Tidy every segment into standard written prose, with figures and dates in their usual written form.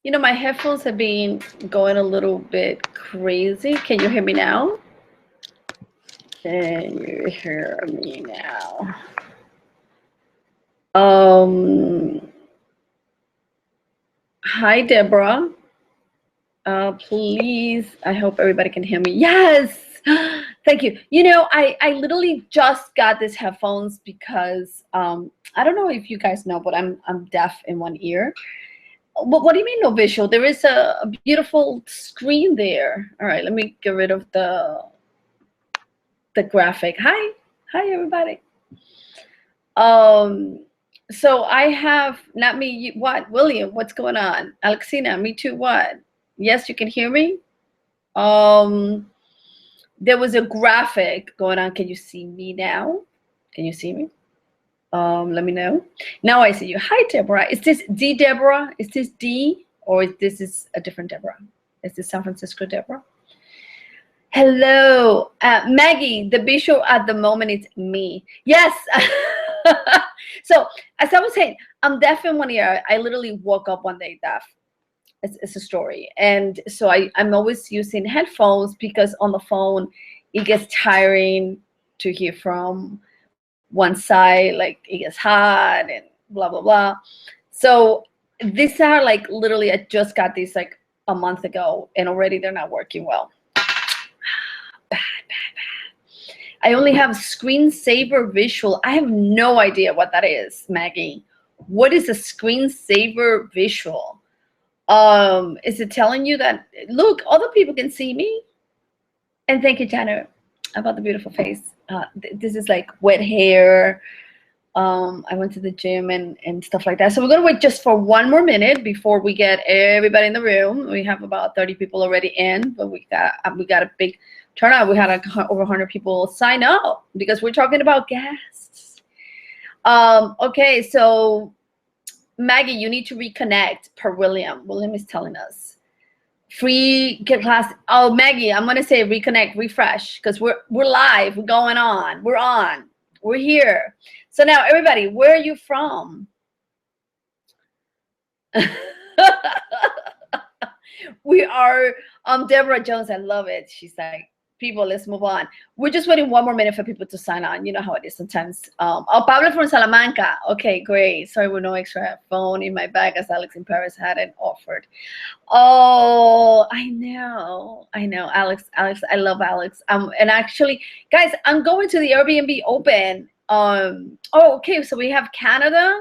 My headphones have been going a little bit crazy. Can you hear me now? Can you hear me now? Um, Hi, Deborah. Please, I hope everybody can hear me. Yes, thank you. I literally just got these headphones because I don't know if you guys know, but I'm deaf in one ear. What do you mean no visual? There is a beautiful screen there. All right, let me get rid of the graphic. Hi everybody. Um, so I have not me. What William? What's going on? Alexina, me too. What? Yes, you can hear me. Um, there was a graphic going on. Can you see me now? Can you see me? Let me know. Now I see you. Hi, Deborah. Is this D Deborah? Is this D or is this a different Deborah? Is this San Francisco Deborah? Hello, Maggie. The visual at the moment is me. Yes. So as I was saying, I'm deaf in one ear. I literally woke up one day deaf. It's a story, and so I'm always using headphones because on the phone it gets tiring to hear from one side, like it gets hot and blah blah blah. So these are like literally I just got these like a month ago, and already they're not working well. Bad. I only have screensaver visual. I have no idea what that is, Maggie. What is a screensaver visual? Is it telling you that look, other people can see me? And thank you, Tanner, about the beautiful face. This is like wet hair. I went to the gym and stuff like that. So we're gonna wait just for one more minute before we get everybody in the room. We have about 30 people already in, but we got a big turnout. We had over 100 people sign up because we're talking about guests. Okay, so Maggie, you need to reconnect per William. William is telling us free get class. Oh, Maggie, I'm gonna say reconnect, refresh, because we're live. We're going on. We're on. We're here. So now, everybody, where are you from? We are Deborah Jones. I love it. She's like, people, let's move on. We're just waiting one more minute for people to sign on. You know how it is sometimes. Oh, Pablo from Salamanca. Okay, great. Sorry, with no extra phone in my bag as Alex in Paris hadn't offered. Oh, I know, Alex. I love Alex. And actually, guys, I'm going to the Airbnb open. Oh, okay. So we have Canada,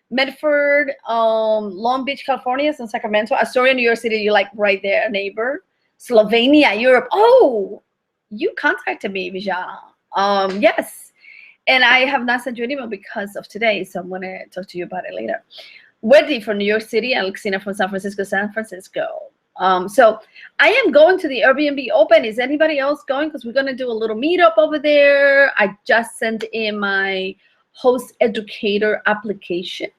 Medford, Long Beach, California, and Sacramento. Astoria, New York City. You're like right there, neighbor. Slovenia, Europe. Oh, you contacted me, Vijana. Yes, and I have not sent you an email because of today, so I'm gonna talk to you about it later. Wendy from New York City, Alexina from San Francisco, so I am going to the Airbnb open. Is anybody else going? Because we're gonna do a little meetup over there. I just sent in my host educator application.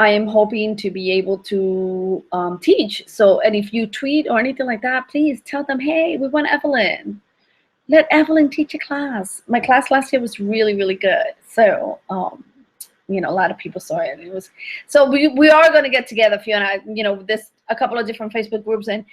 I am hoping to be able to teach. So, and if you tweet or anything like that, please tell them, hey, we want Evelyn. Let Evelyn teach a class. My class last year was really, really good. So, a lot of people saw it. It was so we are going to get together, Fiona. This a couple of different Facebook groups, and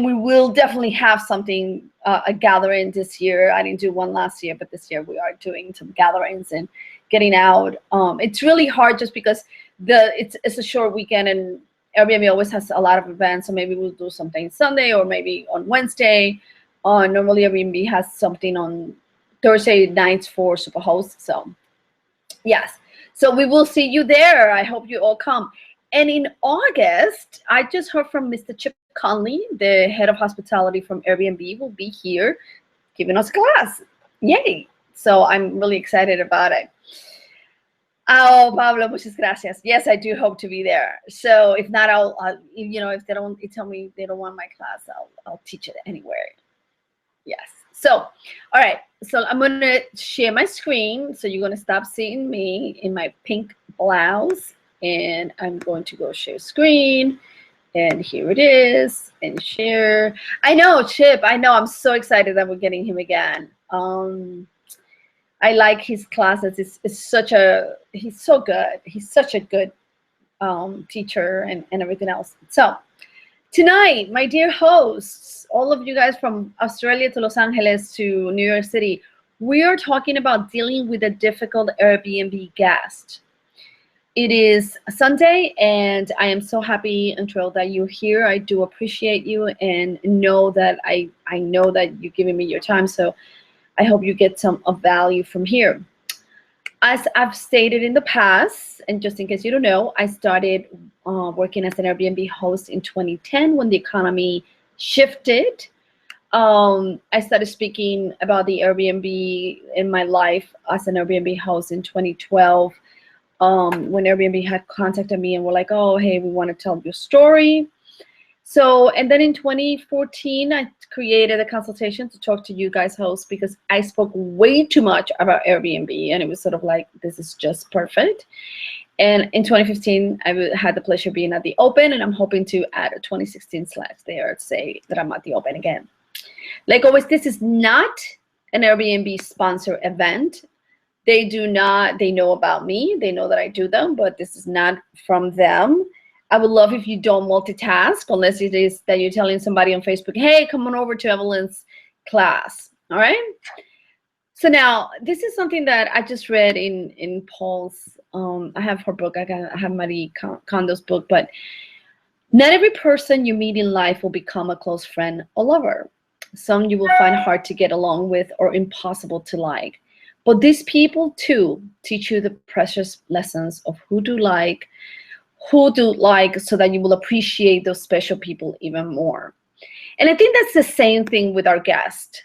we will definitely have something a gathering this year. I didn't do one last year, but this year we are doing some gatherings and getting out. It's really hard just because it's a short weekend, and Airbnb always has a lot of events. So maybe we'll do something Sunday or maybe on Wednesday. Normally Airbnb has something on Thursday nights for Superhost. So yes. So we will see you there. I hope you all come. And in August, I just heard from Mr. Chip Conley, the head of hospitality from Airbnb, will be here giving us a class. Yay. So I'm really excited about it. Oh, Pablo, muchas gracias. Yes, I do hope to be there. So if not, I'll if they don't tell me they don't want my class, I'll teach it anywhere. Yes. So, all right. So I'm going to share my screen. So you're going to stop seeing me in my pink blouse. And I'm going to go share screen. And here it is. And share. I know, Chip. I know. I'm so excited that we're getting him again. I like his classes. He's so good. He's such a good teacher and everything else. So tonight, my dear hosts, all of you guys from Australia to Los Angeles to New York City, we are talking about dealing with a difficult Airbnb guest. It is Sunday, and I am so happy and thrilled that you're here. I do appreciate you, and know that I know that you're giving me your time. So I hope you get some of value from here. As I've stated in the past, and just in case you don't know, I started working as an Airbnb host in 2010 when the economy shifted. I started speaking about the Airbnb in my life as an Airbnb host in 2012. When Airbnb had contacted me and were like, oh, hey, we want to tell your story. So, and then in 2014, I created a consultation to talk to you guys hosts because I spoke way too much about Airbnb, and it was sort of like, this is just perfect. And in 2015, I had the pleasure of being at the Open, and I'm hoping to add a 2016 slash there to say that I'm at the Open again. Like always, this is not an Airbnb sponsor event. They know about me. They know that I do them, but this is not from them. I would love if you don't multitask, unless it is that you're telling somebody on Facebook, hey, come on over to Evelyn's class, all right? So now, this is something that I just read in Paul's, I have her book, I have Marie Kondo's book, but not every person you meet in life will become a close friend or lover. Some you will find hard to get along with or impossible to like. But these people too teach you the precious lessons of who to like, so that you will appreciate those special people even more. And I think that's the same thing with our guest.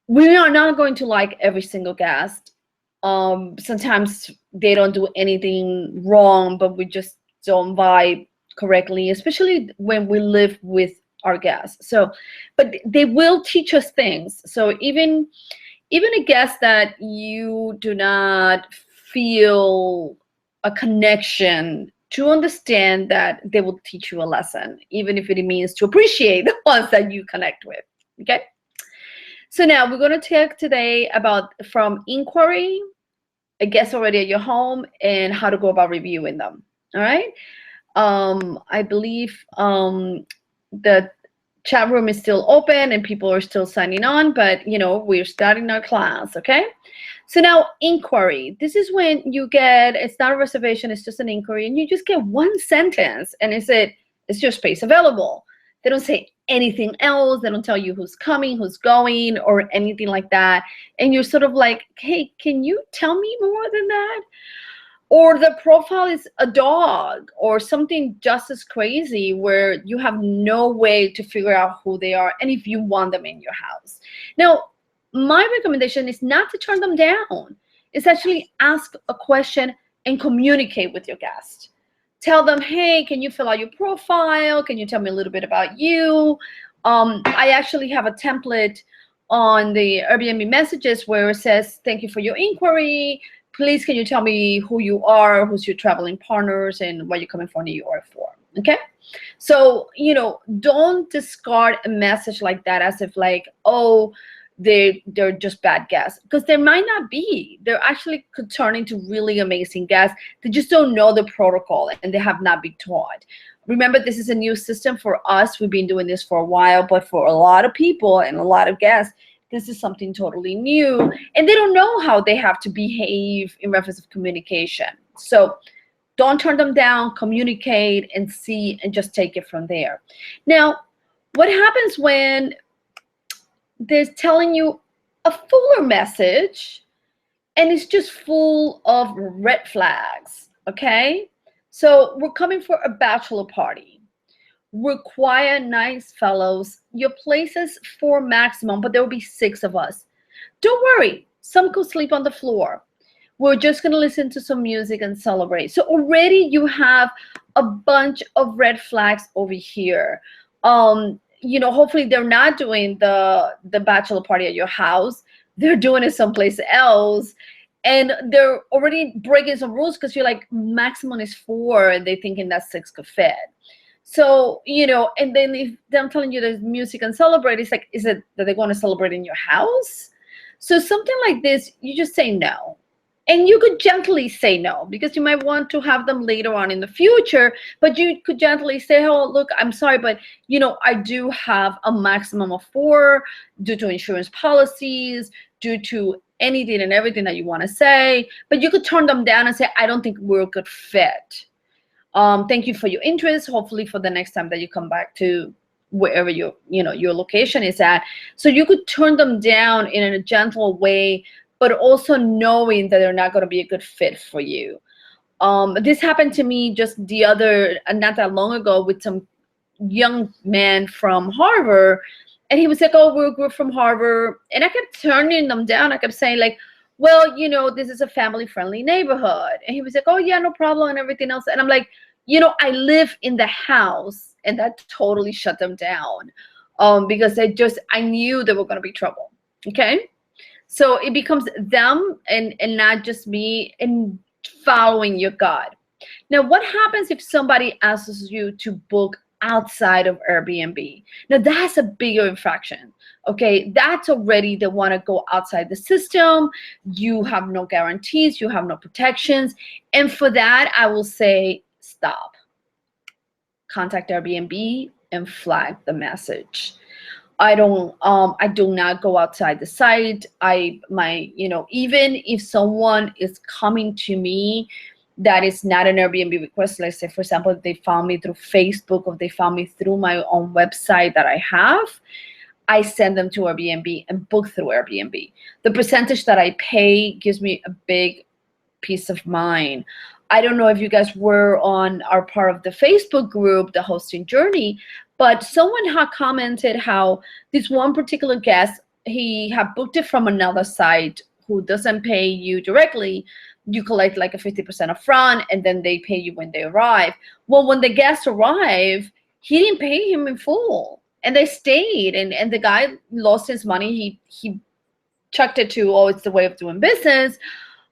We are not going to like every single guest. Sometimes they don't do anything wrong, but we just don't vibe correctly, especially when we live with our guests. So, but they will teach us things. So even a guest that you do not feel a connection to, understand that they will teach you a lesson, even if it means to appreciate the ones that you connect with, okay? So now we're going to talk today about from inquiry, a guest already at your home, and how to go about reviewing them, all right? I believe the chat room is still open and people are still signing on, but we're starting our class, okay? So now inquiry, this is when you get, it's not a reservation, it's just an inquiry, and you just get one sentence, and it said, is your space available? They don't say anything else. They don't tell you who's coming, who's going, or anything like that. And you're sort of like, hey, can you tell me more than that? Or the profile is a dog or something just as crazy where you have no way to figure out who they are and if you want them in your house. Now, my recommendation is not to turn them down. It's actually ask a question and communicate with your guest. Tell them, hey, can you fill out your profile? Can you tell me a little bit about you? I actually have a template on the Airbnb messages where it says, thank you for your inquiry. Please, can you tell me who you are, who's your traveling partners, and what you're coming from New York for, okay? So, don't discard a message like that as if like, oh, they're just bad guests, because there might not be. They actually could turn into really amazing guests. They just don't know the protocol and they have not been taught. Remember, this is a new system for us. We've been doing this for a while, but for a lot of people and a lot of guests, this is something totally new, and they don't know how they have to behave in reference of communication. So don't turn them down, communicate and see, and just take it from there. Now, what happens when they're telling you a fuller message and it's just full of red flags, okay? So we're coming for a bachelor party. We're quiet, nice fellows. Your place is 4 maximum, but there will be 6 of us. Don't worry, some could sleep on the floor. We're just gonna listen to some music and celebrate. So already you have a bunch of red flags over here. Hopefully they're not doing the bachelor party at your house. They're doing it someplace else. And they're already breaking some rules because you're like, maximum is 4, and they're thinking that 6 could fit. So, and then if they're telling you there's music and celebrate, it's like, is it that they're going to celebrate in your house? So something like this, you just say no. And you could gently say no, because you might want to have them later on in the future, but you could gently say, oh, look, I'm sorry, but I do have a maximum of 4 due to insurance policies, due to anything and everything that you want to say. But you could turn them down and say, I don't think we're a good fit. Thank you for your interest. Hopefully for the next time that you come back to wherever your location is at. So you could turn them down in a gentle way, but also knowing that they're not going to be a good fit for you. This happened to me just not that long ago, with some young man from Harvard. And he was like, oh, we're from Harvard. And I kept turning them down. I kept saying, like, well, this is a family-friendly neighborhood. And he was like, oh, yeah, no problem, and everything else. And I'm like, I live in the house. And that totally shut them down, because I knew there were going to be trouble. Okay? So it becomes them and not just me, and following your gut. Now, what happens if somebody asks you to book outside of Airbnb? Now, that's a bigger infraction. Okay, that's already they want to go outside the system. You have no guarantees, you have no protections. And for that, I will say, stop. Contact Airbnb and flag the message. I do not go outside the site. Even if someone is coming to me that is not an Airbnb request, let's say, for example, if they found me through Facebook, or they found me through my own website that I have, I send them to Airbnb and book through Airbnb. The percentage that I pay gives me a big peace of mind. I don't know if you guys are part of the Facebook group, the hosting journey, but someone had commented how this one particular guest, he had booked it from another site who doesn't pay you directly. You collect like a 50% upfront, and then they pay you when they arrive. Well, when the guests arrive, he didn't pay him in full, and they stayed, and the guy lost his money. He chucked it to, oh, it's the way of doing business.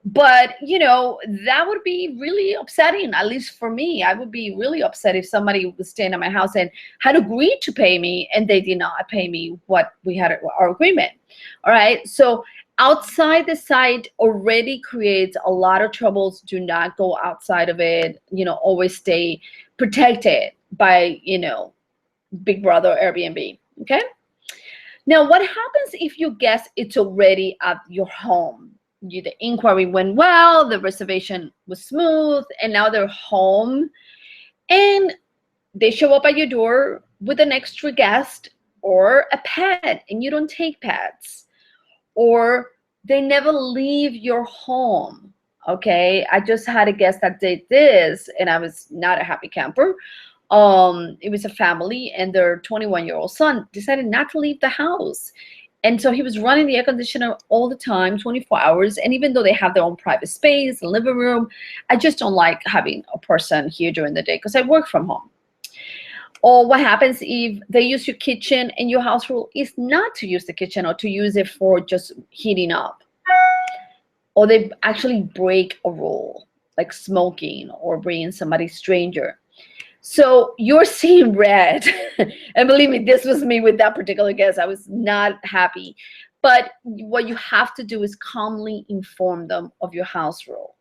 But, that would be really upsetting, at least for me. I would be really upset if somebody was staying at my house and had agreed to pay me, and they did not pay me what we had our agreement. All right. So outside the site already creates a lot of troubles. Do not go outside of it. Always stay protected by, Big Brother Airbnb. Okay. Now, what happens if you guess it's already at your home? The inquiry went well, the reservation was smooth, and now they're home, and they show up at your door with an extra guest or a pet, and you don't take pets, or they never leave your home. Okay, I just had a guest that did this, and I was not a happy camper. It was a family, and their 21-year-old son decided not to leave the house. And so he was running the air conditioner all the time, 24 hours. And even though they have their own private space, living room, I just don't like having a person here during the day because I work from home. Or what happens if they use your kitchen and your house rule is not to use the kitchen, or to use it for just heating up? Or they actually break a rule, like smoking or bringing somebody stranger. So you're seeing red. And believe me, this was me with that particular guest. I was not happy. But what you have to do is calmly inform them of your house rule.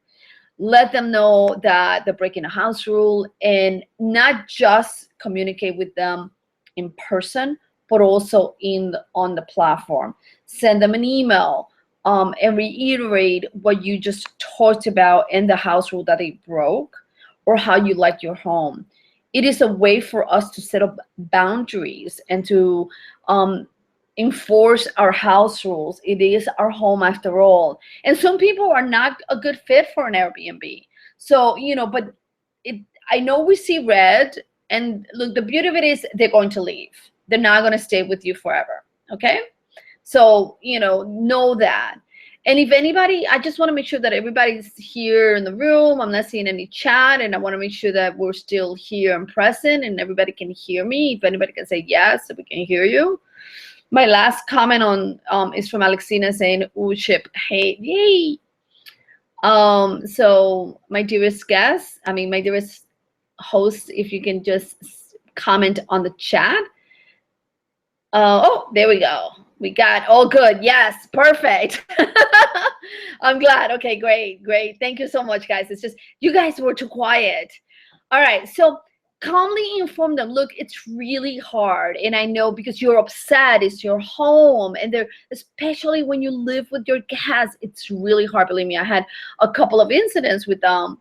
Let them know that they're breaking a house rule, and not just communicate with them in person, but also on the platform. Send them an email and reiterate what you just talked about in the house rule that they broke, or how you like your home. It is a way for us to set up boundaries and to enforce our house rules. It is our home after all. And some people are not a good fit for an Airbnb. So, but I know we see red, and look, the beauty of it is they're going to leave. They're not going to stay with you forever. Okay? So, know that. And if anybody, I just want to make sure that everybody's here in the room. I'm not seeing any chat, and I want to make sure that we're still here and present, and everybody can hear me. If anybody can say yes, so we can hear you. My last comment is from Alexina saying, "Ooh, ship, hey, yay!" So my dearest guest, my dearest host, if you can just comment on the chat. Oh, there we go. We got all good. Yes, perfect. I'm glad. Okay, great, great. Thank you so much, guys. It's just you guys were too quiet. All right, so calmly inform them. Look, it's really hard, and I know because you're upset. It's your home, and they're especially when you live with your guests. It's really hard. Believe me, I had a couple of incidents with them,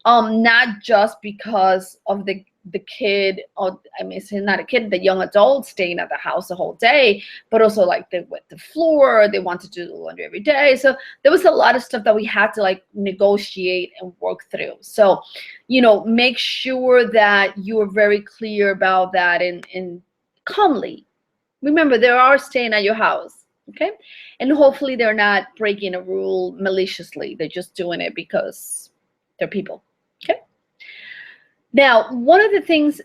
not just because of the kid, or I mean, it's not a kid, the young adult staying at the house the whole day, but also like they wet the floor, they wanted to do the laundry every day. So there was a lot of stuff that we had to like negotiate and work through. So, you know, make sure that you are very clear about that, and calmly. Remember, they are staying at your house, okay? And hopefully they're not breaking a rule maliciously. They're just doing it because they're people, okay? Now, one of the things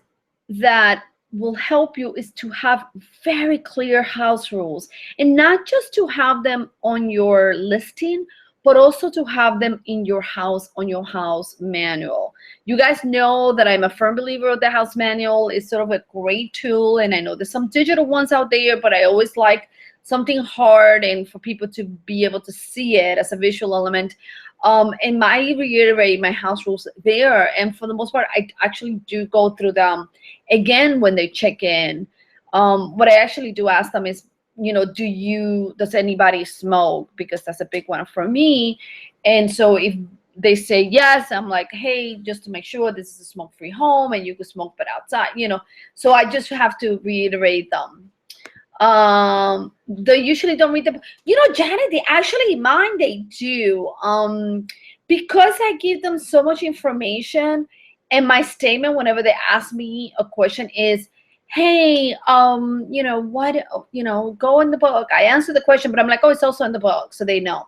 that will help you is to have very clear house rules, and not just to have them on your listing, but also to have them in your house, on your house manual. You guys know that I'm a firm believer of the house manual. It's sort of a great tool, and I know there's some digital ones out there, but I always like something hard and for people to be able to see it as a visual element. And I reiterate my house rules there, and for the most part, I actually do go through them again when they check in. What I actually do ask them is, you know, does anybody smoke? Because that's a big one for me. And so if they say yes, I'm like, hey, just to make sure this is a smoke-free home and you can smoke but outside, you know. So I just have to reiterate them. They usually don't read the, you know, Janet, they actually, mine, they do. Because I give them so much information, and my statement whenever they ask me a question is, hey, you know, what, you know, go in the book. I answer the question, but I'm like, oh, it's also in the book, so they know.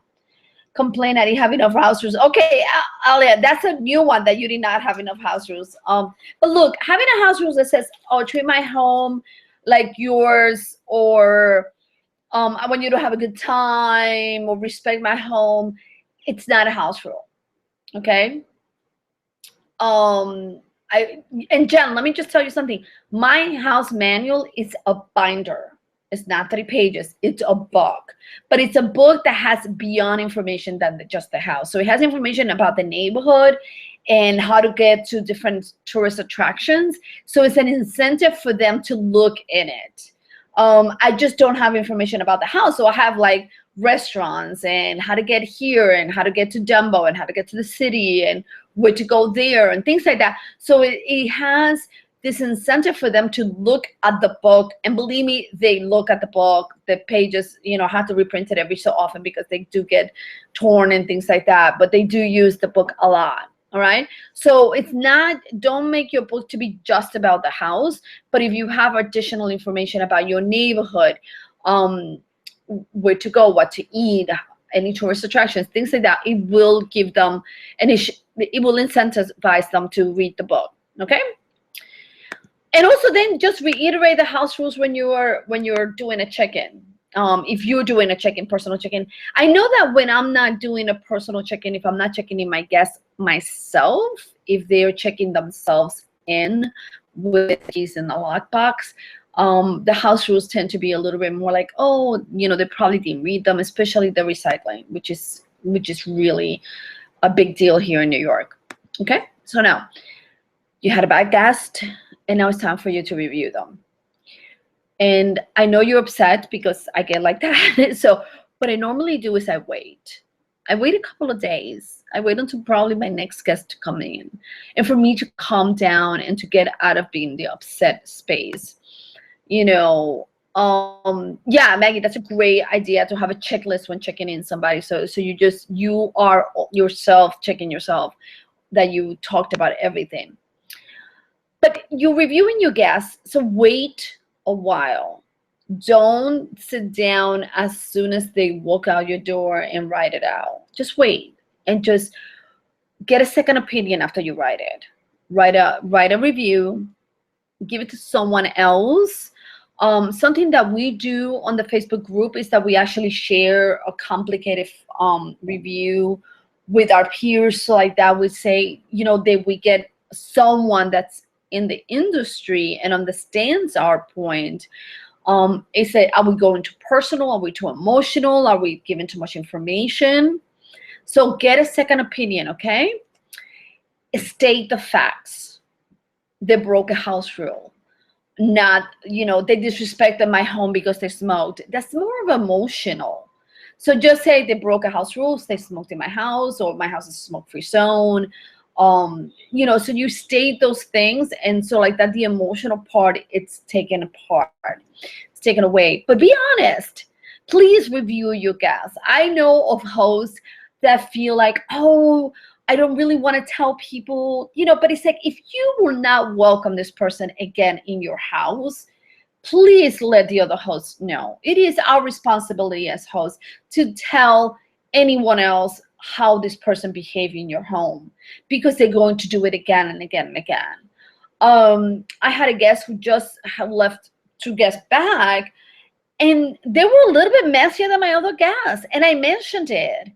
Complain I didn't have enough house rules. Okay, Alia, that's a new one, that you did not have enough house rules. But look, having a house rules that says, oh, treat my home like yours, or I want you to have a good time, or respect my home, it's not a house rule. Okay. And Jen, let me just tell you something. My house manual is a binder. It's not 3 pages. It's a book, but it's a book that has beyond information than just the house. So it has information about the neighborhood and how to get to different tourist attractions. So it's an incentive for them to look in it. I just don't have information about the house. So I have like restaurants and how to get here and how to get to Dumbo and how to get to the city and where to go there and things like that. So it has this incentive for them to look at the book. And believe me, they look at the book. The pages, you know, have to reprint it every so often because they do get torn and things like that. But they do use the book a lot. All right. So it's not, don't make your book to be just about the house. But if you have additional information about your neighborhood, where to go, what to eat, any tourist attractions, things like that, it will give them, and it will incentivize them to read the book. Okay. And also then just reiterate the house rules when you're doing a check-in. If you're doing a check-in, personal check-in. I know that when I'm not doing a personal check-in, if I'm not checking in my guests myself, if they're checking themselves in with keys in the lockbox, the house rules tend to be a little bit more like, oh, you know, they probably didn't read them, especially the recycling, which is really a big deal here in New York. Okay, so now you had a bad guest, and now it's time for you to review them. And I know you're upset because I get like that. So what I normally do is I wait a couple of days. I wait until probably my next guest to come in, and for me to calm down and to get out of being the upset space. You know, yeah, Maggie, that's a great idea to have a checklist when checking in somebody. So you are yourself checking yourself that you talked about everything. But you're reviewing your guests, so wait a while. Don't sit down as soon as they walk out your door and write it out. Just wait and just get a second opinion after you write it. Write a review, give it to someone else. Something that we do on the Facebook group is that we actually share a complicated review with our peers. So like that, we say, you know, that we get someone that's in the industry and understands our point, Is it, are we going too personal? Are we too emotional? Are we giving too much information? So get a second opinion, okay? State the facts. They broke a house rule. Not, they disrespected my home because they smoked. That's more of emotional. So just say they broke a house rules, they smoked in my house, or my house is a smoke-free zone. So you state those things, and so like that, the emotional part, it's taken apart, it's taken away. But be honest. Please review your guests. I know of hosts that feel like, oh, I don't really want to tell people, but it's like, if you will not welcome this person again in your house, please let the other hosts know. It is our responsibility as hosts to tell anyone else how this person behaved in your home, because they're going to do it again and again and again. I had a guest who just had left 2 guests back, and they were a little bit messier than my other guests, and I mentioned it.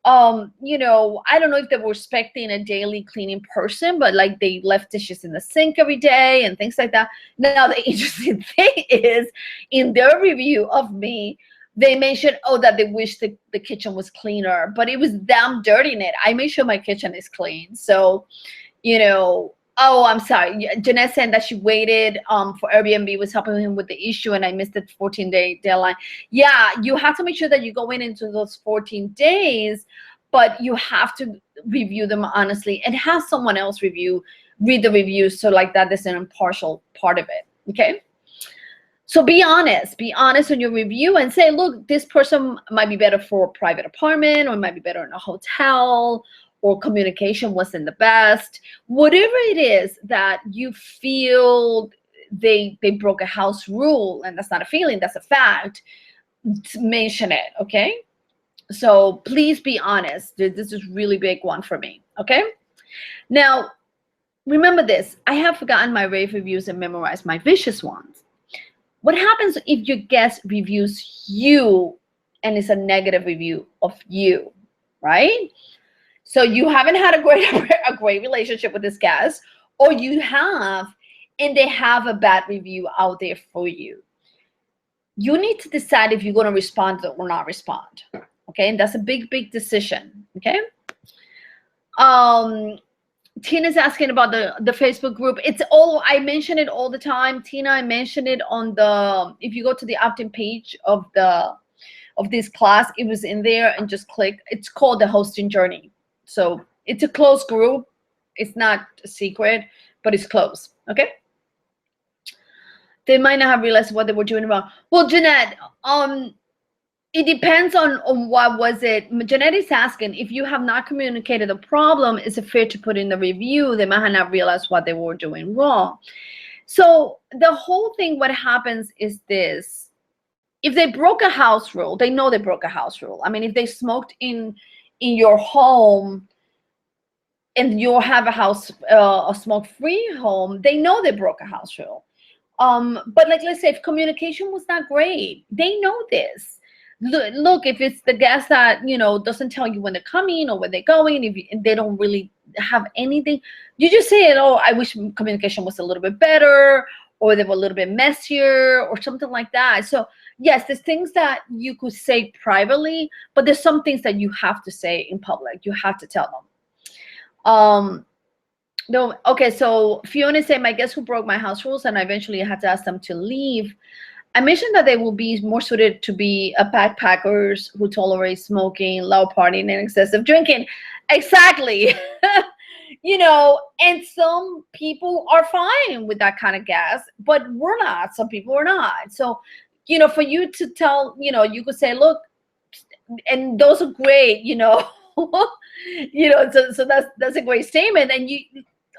I don't know if they were expecting a daily cleaning person, but like they left dishes in the sink every day and things like that. Now, the interesting thing is, in their review of me, they mentioned, that they wish the kitchen was cleaner, but it was them dirtying it. I made sure my kitchen is clean. So, oh, I'm sorry. Jeanette said that she waited for Airbnb, was helping him with the issue, and I missed the 14-day deadline. Yeah, you have to make sure that you go into those 14 days, but you have to review them honestly and have someone else read the reviews, so like that there's an impartial part of it, okay? So be honest in your review and say, look, this person might be better for a private apartment, or it might be better in a hotel, or communication wasn't the best. Whatever it is that you feel they broke a house rule, and that's not a feeling, that's a fact, mention it, okay? So please be honest. This is really big one for me, okay? Now, remember this. I have forgotten my rave reviews and memorized my vicious ones. What happens if your guest reviews you and it's a negative review of you, right? So you haven't had a great relationship with this guest, or you have, and they have a bad review out there for you. You need to decide if you're going to respond or not respond, okay? And that's a big, big decision, okay? Tina's asking about the Facebook group. It's all, I mention it all the time. Tina, I mentioned it on if you go to the opt-in page of this class, it was in there, and just click. It's called the Hosting Journey. So it's a closed group. It's not a secret, but it's closed, okay? They might not have realized what they were doing wrong. Well, Jeanette, it depends on what was it. Jeanette is asking, if you have not communicated the problem, is it fair to put in the review? They might have not realized what they were doing wrong. So the whole thing, what happens is this. If they broke a house rule, they know they broke a house rule. I mean, if they smoked in your home and you have a smoke-free home, they know they broke a house rule. But like, let's say if communication was not great, they know this. Look, if it's the guest that, doesn't tell you when they're coming or when they're going, if they don't really have anything, you just say, oh, I wish communication was a little bit better, or they were a little bit messier, or something like that. So yes, there's things that you could say privately, but there's some things that you have to say in public. You have to tell them. No, okay, so Fiona said, my guest who broke my house rules and I eventually had to ask them to leave. I mentioned that they will be more suited to be a backpackers who tolerate smoking, loud partying, and excessive drinking. Exactly. And some people are fine with that kind of guest, but we're not. Some people are not. So, for you to tell, you could say, look, and those are great, so that's a great statement. And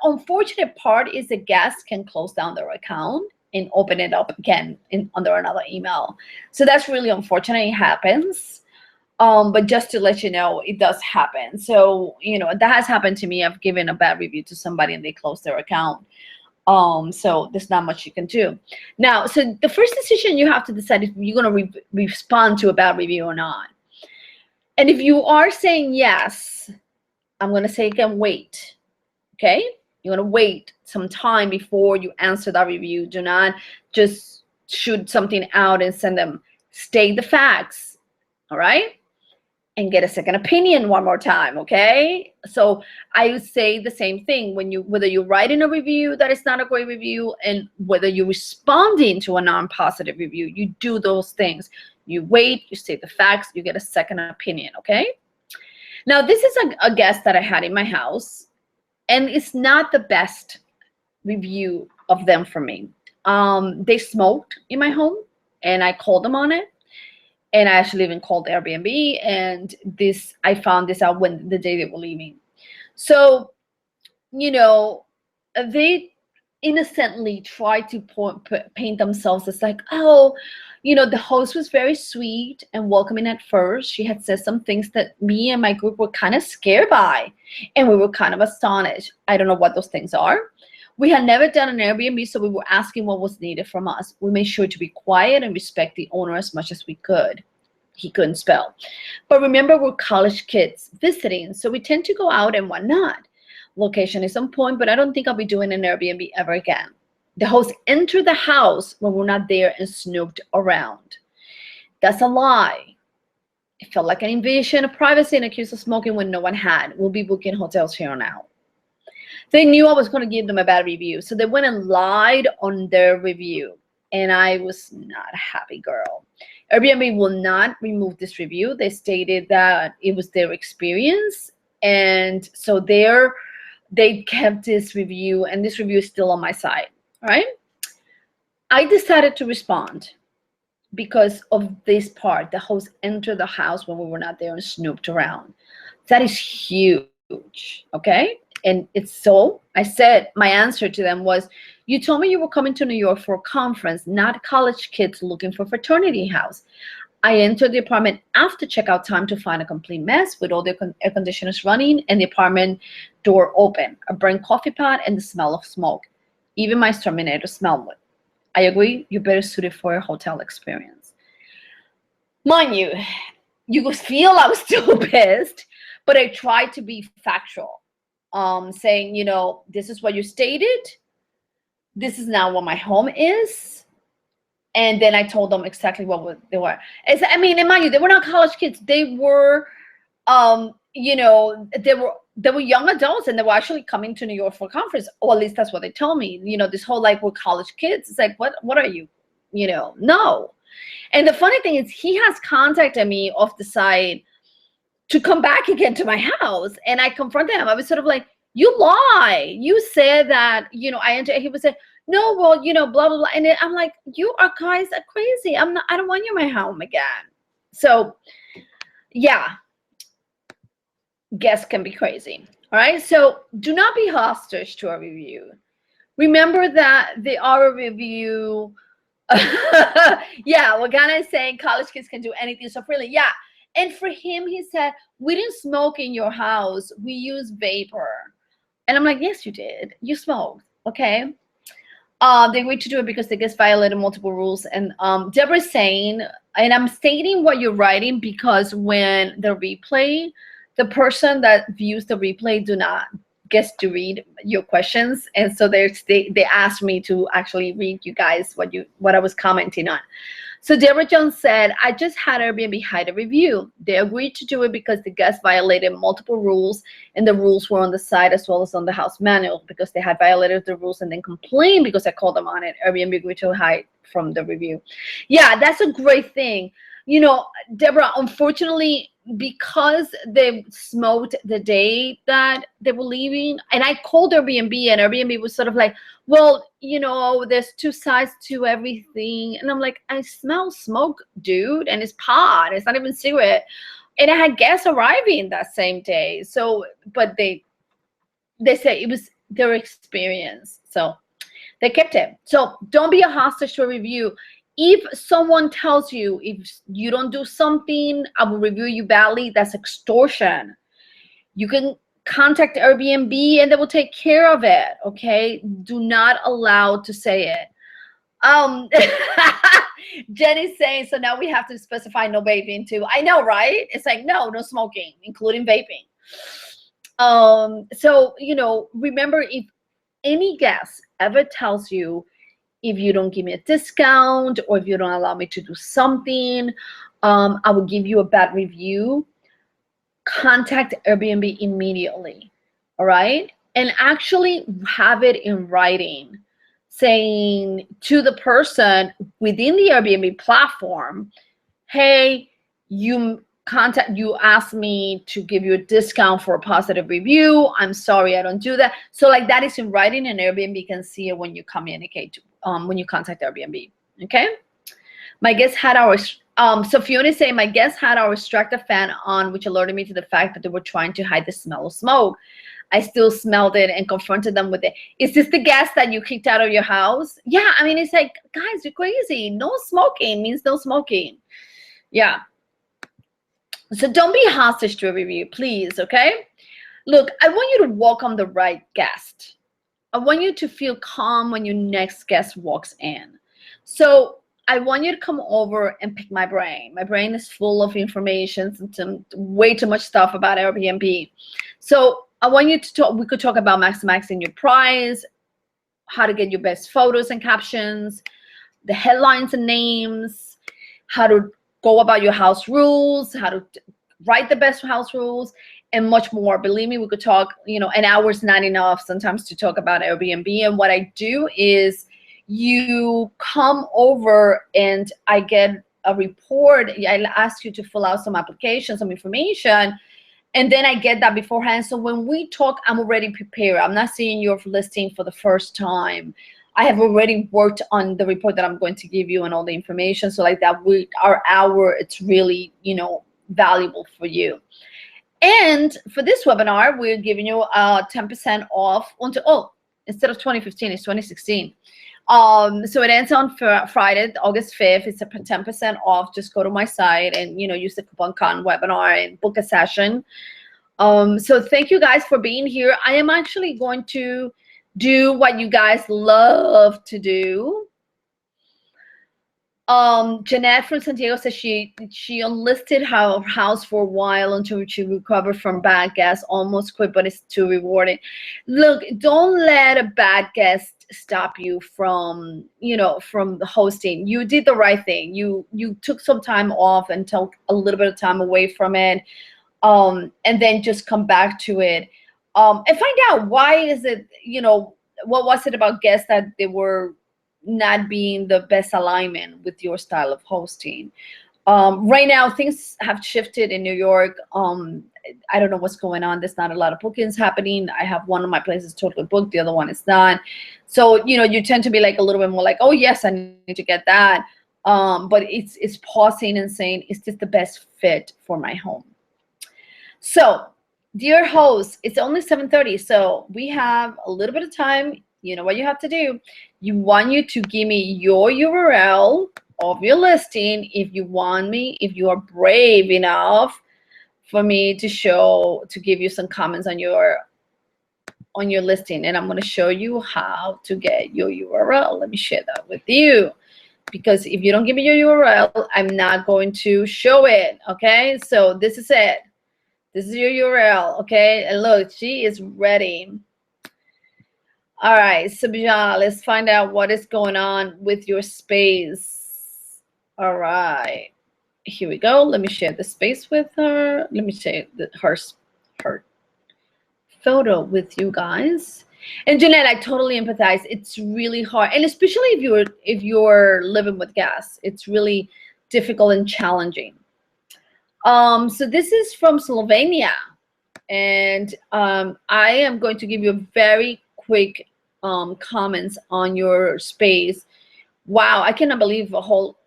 unfortunate part is the guest can close down their account and open it up again under another email. So that's really unfortunate. It happens. But just to let you know, it does happen. So, that has happened to me. I've given a bad review to somebody and they closed their account. So there's not much you can do. Now, so the first decision you have to decide if you're going to respond to a bad review or not. And if you are saying yes, I'm going to say again, wait. Okay? You're going to wait some time before you answer that review. Do not just shoot something out and send them, state the facts, all right? And get a second opinion one more time, okay? So I would say the same thing when whether you're writing a review that is not a great review, and whether you're responding to a non-positive review, you do those things. You wait, you state the facts, you get a second opinion, okay? Now, this is a guest that I had in my house, and it's not the best review of them for me. They smoked in my home, and I called them on it. And I actually even called Airbnb, and I found this out when the day they were leaving. So, you know, they innocently tried to paint themselves as like, oh, you know, the host was very sweet and welcoming at first. She had said some things that me and my group were kind of scared by, and we were kind of astonished. I don't know what those things are. We had never done an Airbnb, so we were asking what was needed from us. We made sure to be quiet and respect the owner as much as we could. He couldn't spell. But remember, we're college kids visiting, so we tend to go out and whatnot. Location is on point, but I don't think I'll be doing an Airbnb ever again. The host entered the house when we're not there and snooped around. That's a lie. It felt like an invasion of privacy and accused of smoking when no one had. We'll be booking hotels here on out. They knew I was going to give them a bad review, so they went and lied on their review, and I was not a happy girl. Airbnb will not remove this review. They stated that it was their experience, and so they kept this review, and this review is still on my site. All right. I decided to respond because of this part. The host entered the house when we were not there and snooped around. That is huge. Okay. And I said, my answer to them was, you told me you were coming to New York for a conference, not college kids looking for a fraternity house. I entered the apartment after checkout time to find a complete mess with all the air conditioners running and the apartment door open, a burnt coffee pot, and the smell of smoke. Even my exterminator smelled it. I agree, you're better suited for a hotel experience. Mind you, you could feel I was still pissed, but I tried to be factual. Saying, you know, this is what you stated. This is now what my home is. And then I told them exactly what they were. I mean, and mind you, they were not college kids. They were, you know, they were young adults, and they were actually coming to New York for a conference. Or at least that's what they told me. You know, this whole like, we're college kids. It's like, what are you? You know, no. And the funny thing is, he has contacted me off the side to come back again to my house, and I confronted him. I was sort of like, you lie. You said that, you know, I entered. He was saying, no, well, you know, blah, blah, blah. And then I'm like, you guys are crazy. I don't want you in my home again. So yeah, guests can be crazy. All right. So do not be hostage to a review. Remember that they are a review. Yeah, Wagana is saying college kids can do anything so freely. Yeah. And for him, he said, we didn't smoke in your house. We use vapor. And I'm like, yes, you did. You smoked. Okay. They agreed to do it because the guest violated multiple rules. And Deborah's saying, and I'm stating what you're writing because when the replay, the person that views the replay gets to read your questions. And so they asked me to actually read you guys what I was commenting on. So Deborah Jones said, I just had Airbnb hide a review. They agreed to do it because the guest violated multiple rules, and the rules were on the site as well as on the house manual because they had violated the rules and then complained because I called them on it. Airbnb agreed to hide from the review. Yeah, that's a great thing. You know, Deborah, unfortunately, because they smoked the day that they were leaving, and I called Airbnb, and Airbnb was sort of like, well, you know, there's two sides to everything. And I'm like, I smell smoke, dude, and it's pot. It's not even cigarette. And I had guests arriving that same day. So, but they say it was their experience. So they kept it. So don't be a hostage to a review. If someone tells you, if you don't do something, I will review you badly, that's extortion. You can contact Airbnb and they will take care of it, okay? Do not allow to say it. Jenny's saying, so now we have to specify no vaping too. I know, right? It's like, no smoking, including vaping. So, you know, remember, if any guest ever tells you if you don't give me a discount, or if you don't allow me to do something, I will give you a bad review. Contact Airbnb immediately, all right? And actually have it in writing, saying to the person within the Airbnb platform, hey, you asked me to give you a discount for a positive review. I'm sorry, I don't do that. So like that is in writing, and Airbnb can see it when you communicate, when you contact Airbnb, okay? My guest had our, so Fiona is saying, my guest had our extractor fan on, which alerted me to the fact that they were trying to hide the smell of smoke. I still smelled it and confronted them with it. Is this the gas that you kicked out of your house? Yeah, I mean, it's like, guys, you're crazy. No smoking means no smoking. Yeah. So don't be hostage to a review, please, okay? Look, I want you to welcome the right guest. I want you to feel calm when your next guest walks in. So I want you to come over and pick my brain. My brain is full of information, way too much stuff about Airbnb. So I want you to talk, we could talk about maximizing your price, how to get your best photos and captions, the headlines and names, how to go about your house rules, how to write the best house rules, and much more. Believe me, we could talk, an hour's not enough sometimes to talk about Airbnb. And what I do is you come over and I get a report. I ask you to fill out some application, some information, and then I get that beforehand. So when we talk, I'm already prepared. I'm not seeing your listing for the first time. I have already worked on the report that I'm going to give you and all the information. So like that, our hour, it's really, valuable for you. And for this webinar, we're giving you 10% off instead of 2015, it's 2016. So it ends on Friday, August 5th. It's a 10% off. Just go to my site and, use the coupon code webinar and book a session. So thank you guys for being here. I am actually going to do what you guys love to do. Jeanette from Santiago says she unlisted her house for a while until she recovered from bad guests, almost quit, but it's too rewarding. Look, don't let a bad guest stop you from from the hosting. You did the right thing. You took some time off and took a little bit of time away from it, and then just come back to it, and find out why is it, what was it about guests that they were not being the best alignment with your style of hosting. Right now, things have shifted in New York. I don't know what's going on. There's not a lot of bookings happening. I have one of my places totally booked. The other one is not. So, you tend to be like a little bit more like, oh, yes, I need to get that. But it's pausing and saying, is this the best fit for my home? So, dear host, it's only 7:30. So we have a little bit of time. You know what you have to do. You want you to give me your URL of your listing if you are brave enough for me to give you some comments on your listing. And I'm going to show you how to get your URL. Let me share that with you, because if you don't give me your URL, I'm not going to show it. Okay, so this is it. This is your URL. Okay, and look, she is ready. All right, so Bijan, let's find out what is going on with your space. All right, here we go. Let me share the space with her. Let me share her photo with you guys. And Jeanette, I totally empathize. It's really hard, and especially if you're living with gas, it's really difficult and challenging. So this is from Slovenia, and I am going to give you a very quick comments on your space. Wow, I cannot believe a whole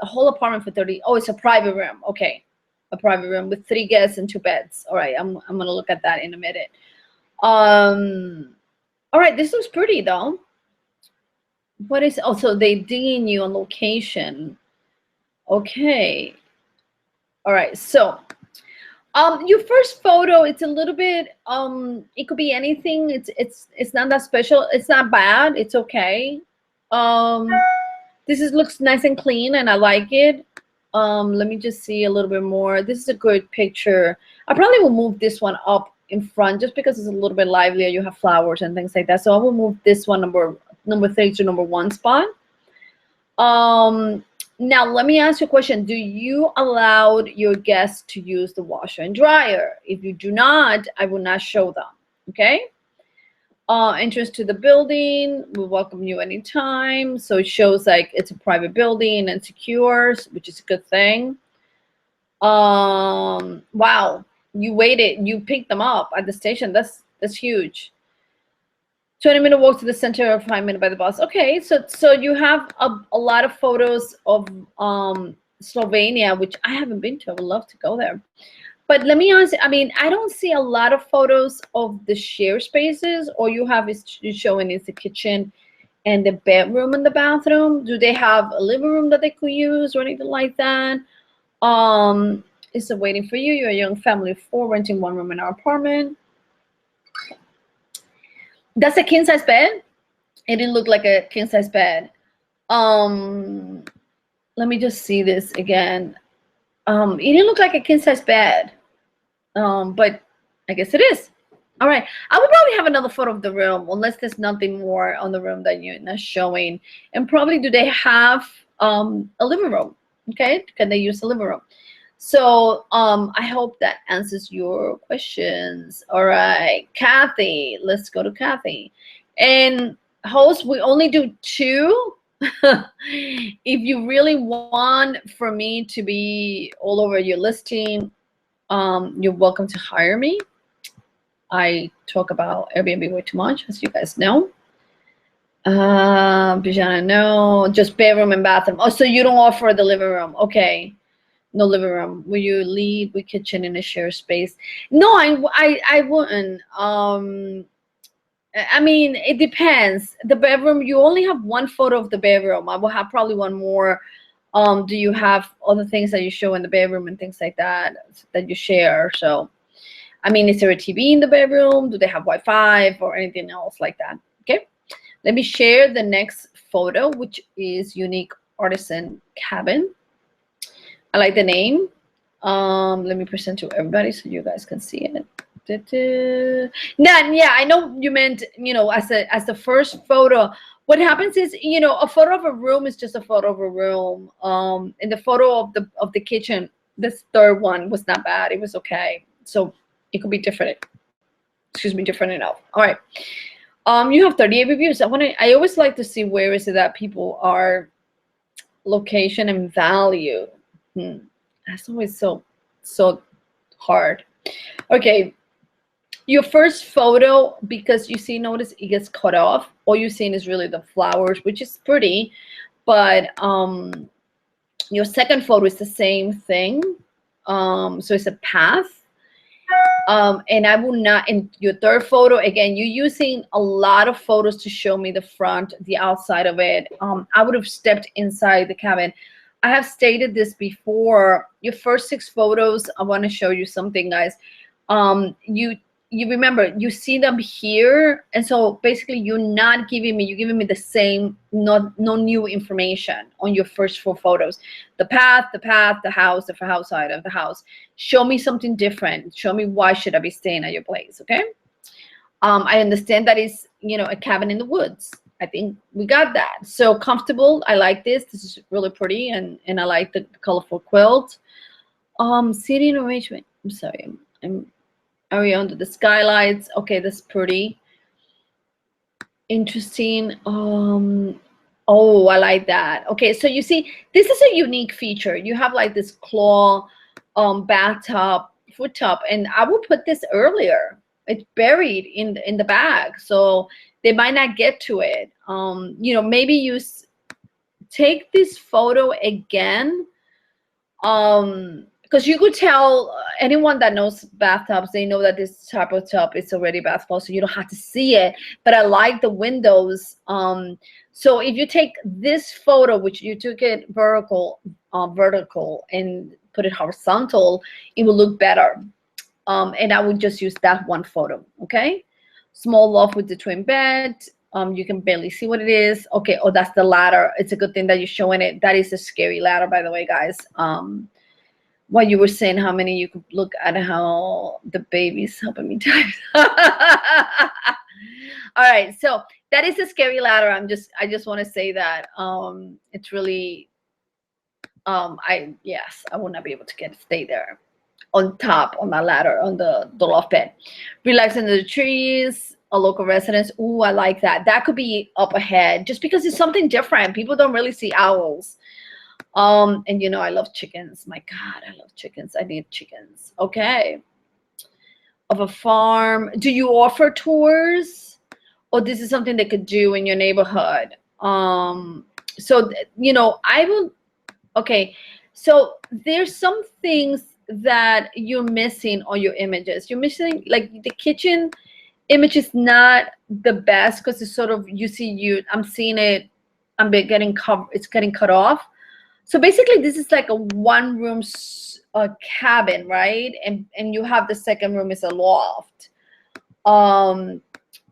apartment for 30. Oh, it's a private room. Okay, a private room with 3 guests and 2 beds. All right, I'm gonna look at that in a minute. All right, this looks pretty though. What is also they digging you on location? Okay. All right, so your first photo, it's a little bit it could be anything. It's not that special. It's not bad. It's okay. This looks nice and clean, and I like it. Let me just see a little bit more. This is a good picture. I probably will move this one up in front just because it's a little bit livelier. You have flowers and things like that. So I will move this one number 3 to number 1 spot. Now let me ask you a question. Do you allow your guests to use the washer and dryer? If you do not, I will not show them. Okay. Entrance to the building, we welcome you anytime. So it shows like it's a private building and secure, which is a good thing. Wow, you waited, you picked them up at the station. That's huge. 20-minute walk to the center, or 5 minutes by the bus. Okay, so you have a lot of photos of Slovenia, which I haven't been to. I would love to go there. But let me ask, I mean, I don't see a lot of photos of the share spaces. All you have is showing is the kitchen and the bedroom and the bathroom. Do they have a living room that they could use or anything like that? Is it waiting for you? You're a young family of 4 renting 1 room in our apartment. That's a king size bed. It didn't look like a king size bed. Let me just see this again. It didn't look like a king size bed. But I guess it is. All right. I would probably have another photo of the room, unless there's nothing more on the room that you're not showing. And probably, do they have a living room? Okay. Can they use the living room? So I hope that answers your questions. All right, Kathy. Let's go to Kathy. And host, we only do 2. If you really want for me to be all over your listing, you're welcome to hire me. I talk about Airbnb way too much, as you guys know. Bijana, no, just bedroom and bathroom. Oh, so you don't offer the living room? Okay, no living room. Will you lead with kitchen in a shared space? No, I wouldn't. I mean, it depends. The bedroom, you only have 1 photo of the bedroom. I will have probably 1 more. Do you have other things that you show in the bedroom and things like that that you share? So, I mean, is there a TV in the bedroom? Do they have Wi-Fi or anything else like that? Okay, let me share the next photo, which is Unique Artisan Cabin. I like the name. Let me present to everybody so you guys can see it. Yeah, I know you meant, as the first photo. What happens is, a photo of a room is just a photo of a room. And the photo of the kitchen, this third one was not bad. It was okay. So it could be different. Excuse me, different enough. All right. You have 38 reviews. I always like to see where is it that people are location and value. That's always so hard. Okay. Your first photo, because notice it gets cut off. All you're seeing is really the flowers, which is pretty, but your second photo is the same thing. So it's a path. And I will not, in your third photo, again, you're using a lot of photos to show me the front, the outside of it. I would have stepped inside the cabin. I have stated this before. Your first 6 photos, I want to show you something, guys. You remember, you see them here, and so basically you're giving me the same, no new information on your first 4 photos. The path, the house, the outside of the house. Show me something different. Show me why should I be staying at your place, okay? I understand that is, a cabin in the woods. I think we got that. So comfortable. I like this. This is really pretty, and I like the colorful quilt. Seating arrangement. I'm sorry. I'm area under the skylights. Okay, that's pretty interesting. Oh, I like that. Okay, so you see, this is a unique feature. You have like this claw bathtub, foot tub, and I will put this earlier. It's buried in the bag, so they might not get to it. Maybe you take this photo again. Because you could tell anyone that knows bathtubs, they know that this type of tub is already bathable, so you don't have to see it. But I like the windows. So if you take this photo, which you took it vertical, and put it horizontal, it will look better. And I would just use that 1 photo. Okay, small loft with the twin bed. You can barely see what it is. Okay, oh, that's the ladder. It's a good thing that you're showing it. That is a scary ladder, by the way, guys. What you were saying, how many you could look at, how the baby's helping me type. All right, so That is a scary ladder. I just want to say that it's really I will not be able to stay there on top on that ladder on the loft bed. Relax under the trees, a local residence. Ooh, I like that. That could be up ahead just because it's something different. People don't really see owls. And you know, I love chickens. My God, I love chickens. I need chickens. Okay. Of a farm. Do you offer tours? Or this is something they could do in your neighborhood? So you know, I will. Okay, so there's some things that you're missing on your images. You're missing like the kitchen image is not the best because it's sort of I'm seeing it. Getting covered. It's getting cut off. So basically, this is like a one room cabin, right? And you have the second room is a loft.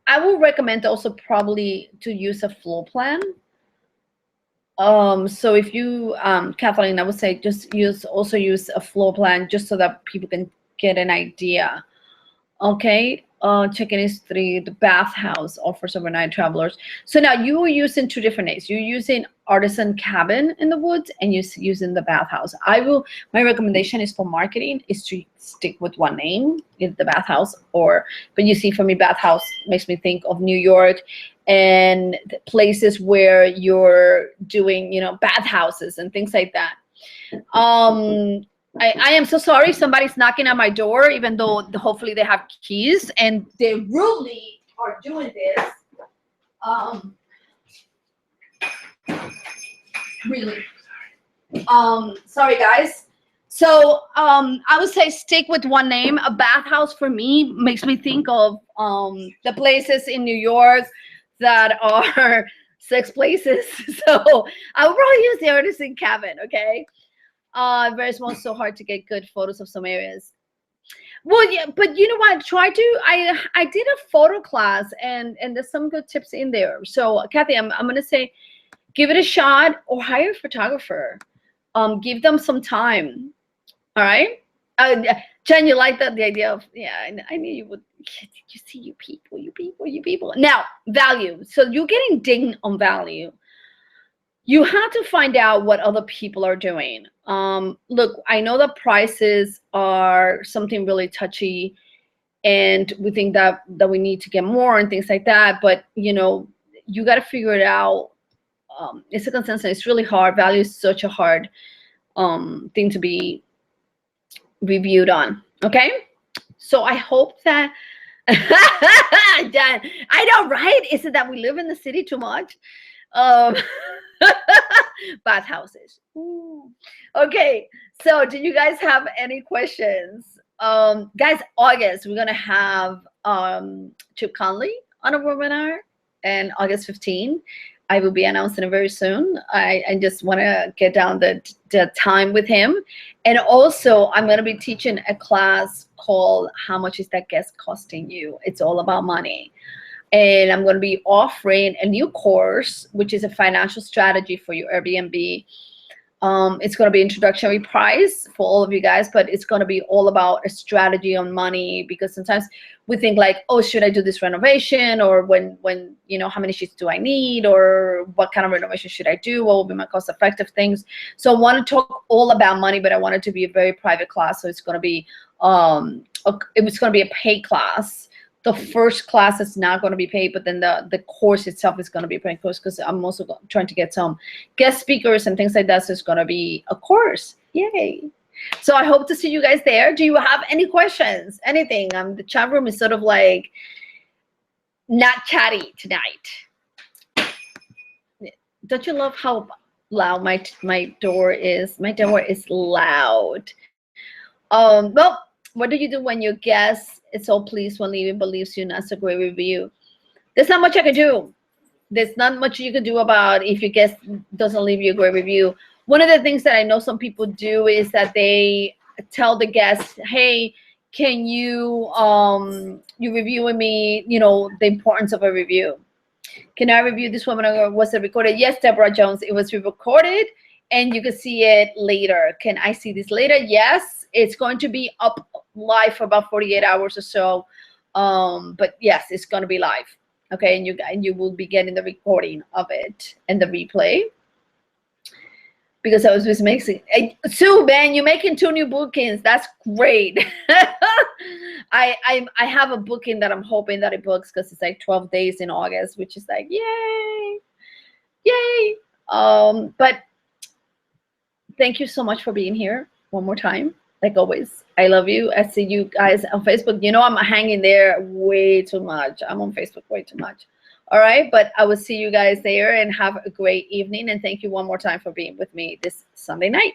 I will recommend also probably to use a floor plan. So if you, Kathleen, I would say just use a floor plan just so that people can get an idea. Okay. Check-in is 3. The bathhouse offers overnight travelers. So now you are using 2 different names. You're using artisan cabin in the woods and you're using the bathhouse. My recommendation is for marketing is to stick with one name, either the bathhouse but you see for me, bathhouse makes me think of New York and places where you're doing, you know, bathhouses and things like that. I am so sorry. Somebody's knocking at my door, even though hopefully they have keys and they rudely are doing this. Really. Sorry guys. So I would say stick with one name. A bathhouse for me makes me think of the places in New York that are sex places. So I would probably use the artisan cabin. Okay. Very small, so hard to get good photos of some areas. Well, yeah, but you know what? I did a photo class and there's some good tips in there. So Kathy, I'm gonna say, give it a shot or hire a photographer. Give them some time. All right. Jen, you like that the idea of I knew you would. You see, you people. Now value. So you're getting dinged on value. You have to find out what other people are doing. Look, I know that prices are something really touchy and we think that we need to get more and things like that. But, you know, you got to figure it out. It's a consensus. It's really hard. Value is such a hard thing to be reviewed on. Okay. So I hope that, I know, right? Is it that we live in the city too much? Bathhouses. Ooh. Okay, so do you guys have any questions? Guys, August we're gonna have Chip Conley on a webinar, and August 15 I will be announcing it very soon. I just want to get down the time with him, and also I'm going to be teaching a class called "How Much Is That Guest Costing You?" It's all about money. And I'm going to be offering a new course, which is a financial strategy for your Airbnb. It's going to be introductory price for all of you guys, but it's going to be all about a strategy on money, because sometimes we think like, oh, should I do this renovation, or when you know, how many sheets do I need, or what kind of renovation should I do, what will be my cost effective things. So I want to talk all about money, but I want it to be a very private class. So it's going to be a paid class. The first class is not going to be paid, but then the course itself is going to be a paid course, because I'm also trying to get some guest speakers and things like that. So it's going to be a course. Yay. So I hope to see you guys there. Do you have any questions? Anything? The chat room is sort of like not chatty tonight. Don't you love how loud my door is? My door is loud. Well, what do you do when your guest is so pleased when leaving but leaves you and that's a great review? There's not much I can do. There's not much you can do about if your guest doesn't leave you a great review. One of the things that I know some people do is that they tell the guest, hey, can you reviewing me, you know, the importance of a review. Can I review this webinar? Was it recorded? Yes, Deborah Jones, it was recorded and you can see it later. Can I see this later? Yes, it's going to be up live for about 48 hours or so. But yes, it's going to be live. Okay, and you will be getting the recording of it and the replay, because I was just making Sue, man, you're making 2 new bookings. That's great. I have a booking that I'm hoping that it books, because it's like 12 days in August, which is like yay, yay. But thank you so much for being here one more time. Like always, I love you. I see you guys on Facebook. You know, I'm hanging there way too much. I'm on Facebook way too much. All right, but I will see you guys there, and have a great evening. And thank you one more time for being with me this Sunday night.